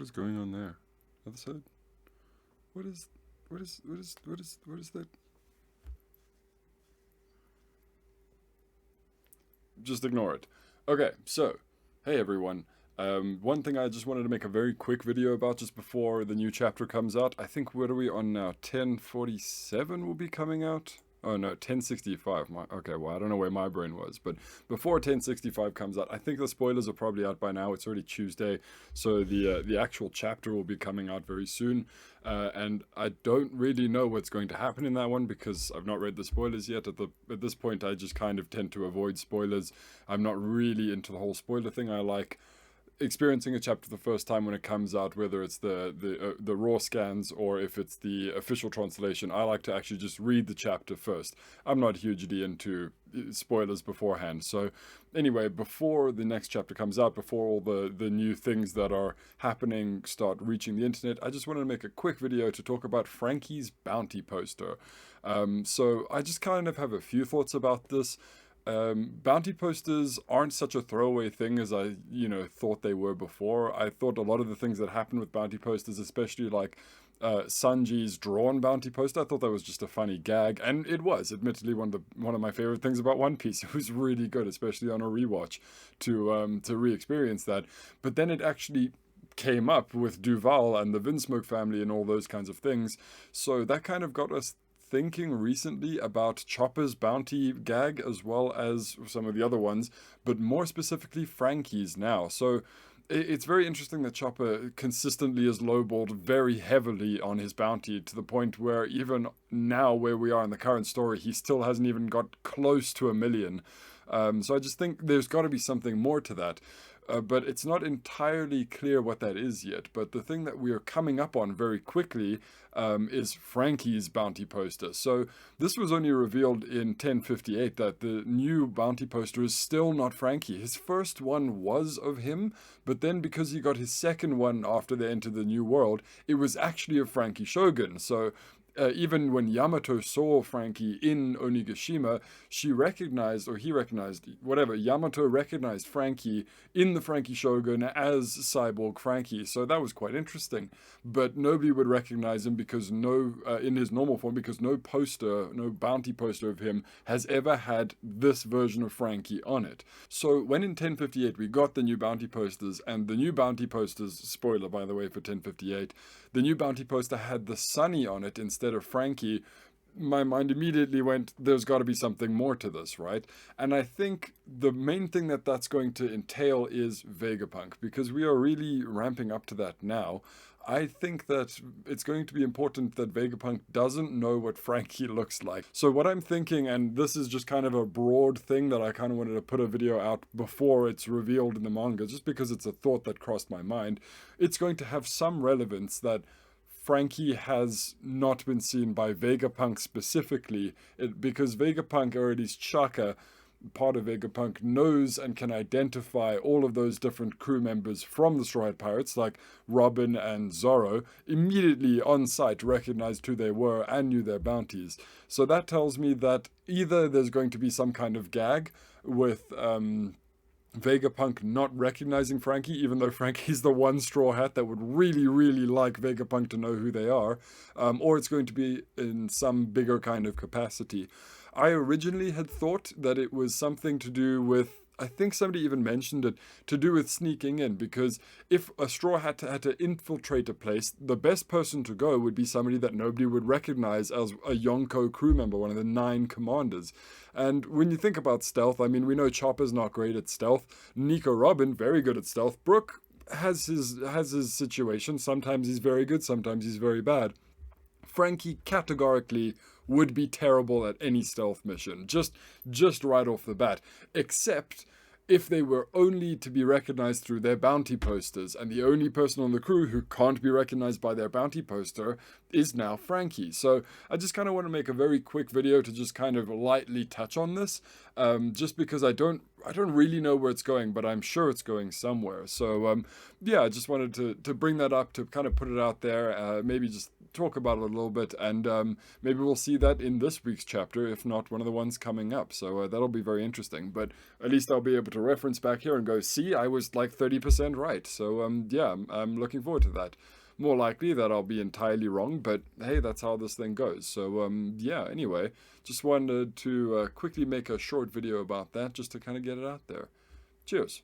What is going on there? Other side? What is what is that? Just ignore it. Okay, so hey everyone. One thing I just wanted to make a very quick video about just before the new chapter comes out. I think, what are we on now? 1047 will be coming out. Oh no, 1065. Okay, well, I don't know where my brain was, but before 1065 comes out, I think the spoilers are probably out by now. It's already Tuesday, so the actual chapter will be coming out very soon. And I don't really know what's going to happen in that one because I've not read the spoilers yet. At this point, I just kind of tend to avoid spoilers. I'm not really into the whole spoiler thing. I like experiencing a chapter the first time when it comes out, whether it's the raw scans or if it's the official translation. I like to actually just read the chapter first. I'm not hugely into spoilers beforehand. So anyway, before the next chapter comes out, before all the new things that are happening start reaching the internet, I just wanted to make a quick video to talk about Franky's bounty poster. So I just kind of have a few thoughts about this. Bounty posters aren't such a throwaway thing as I, thought they were before. I thought a lot of the things that happened with bounty posters, especially like Sanji's drawn bounty poster, I thought that was just a funny gag, and it was admittedly one of my favorite things about One Piece. It was really good, especially on a rewatch, to re-experience that. But then it actually came up with Duval and the Vinsmoke family and all those kinds of things, so that kind of got us thinking recently about Chopper's bounty gag as well as some of the other ones, but more specifically Franky's now. So it's very interesting that Chopper consistently is lowballed very heavily on his bounty, to the point where even now, where we are in the current story, he still hasn't even got close to 1 million. So I just think there's got to be something more to that. But it's not entirely clear what that is yet. But the thing that we are coming up on very quickly is Franky's bounty poster. So this was only revealed in 1058 that the new bounty poster is still not Franky. His first one was of him, but then because he got his second one after they entered the new world, it was actually of Franky Shogun. So even when Yamato saw Franky in Onigashima, he recognized, whatever, Yamato recognized Franky in the Franky Shogun as Cyborg Franky. So that was quite interesting. But nobody would recognize him because in his normal form, because no bounty poster of him has ever had this version of Franky on it. So when in 1058 we got the new bounty posters, and the new bounty posters, spoiler by the way for 1058, the new bounty poster had the Sunny on it instead of Franky, my mind immediately went, there's got to be something more to this, right? And I think the main thing that that's going to entail is Vegapunk, because we are really ramping up to that now. I think that it's going to be important that Vegapunk doesn't know what Franky looks like. So what I'm thinking, and this is just kind of a broad thing that I kind of wanted to put a video out before it's revealed in the manga, just because it's a thought that crossed my mind, it's going to have some relevance that Franky has not been seen by Vegapunk specifically, because Vegapunk or at least Chaka, part of Vegapunk, knows and can identify all of those different crew members from the Straw Hat Pirates, like Robin and Zorro, immediately on sight recognized who they were and knew their bounties. So that tells me that either there's going to be some kind of gag with Vegapunk not recognizing Franky, even though Franky's the one Straw Hat that would really, really like Vegapunk to know who they are, or it's going to be in some bigger kind of capacity. I originally had thought that it was something to do with, I think somebody even mentioned it, to do with sneaking in, because if a Straw Hat had to infiltrate a place, the best person to go would be somebody that nobody would recognize as a Yonko crew member, one of the 9 commanders. And when you think about stealth, I mean, we know Chopper's not great at stealth. Nico Robin, very good at stealth. Brook has his situation. Sometimes he's very good, sometimes he's very bad. Franky categorically would be terrible at any stealth mission, just right off the bat, except if they were only to be recognized through their bounty posters, and the only person on the crew who can't be recognized by their bounty poster is now Franky. So I just kind of want to make a very quick video to just kind of lightly touch on this, just because I don't really know where it's going, but I'm sure it's going somewhere. So yeah, I just wanted to bring that up, to kind of put it out there, maybe just talk about it a little bit, and maybe we'll see that in this week's chapter, if not one of the ones coming up. So that'll be very interesting. But at least I'll be able to reference back here and go, see, I was like 30% right. So yeah, I'm looking forward to that. More likely that I'll be entirely wrong, but hey, that's how this thing goes. So yeah, anyway, just wanted to quickly make a short video about that just to kind of get it out there. Cheers.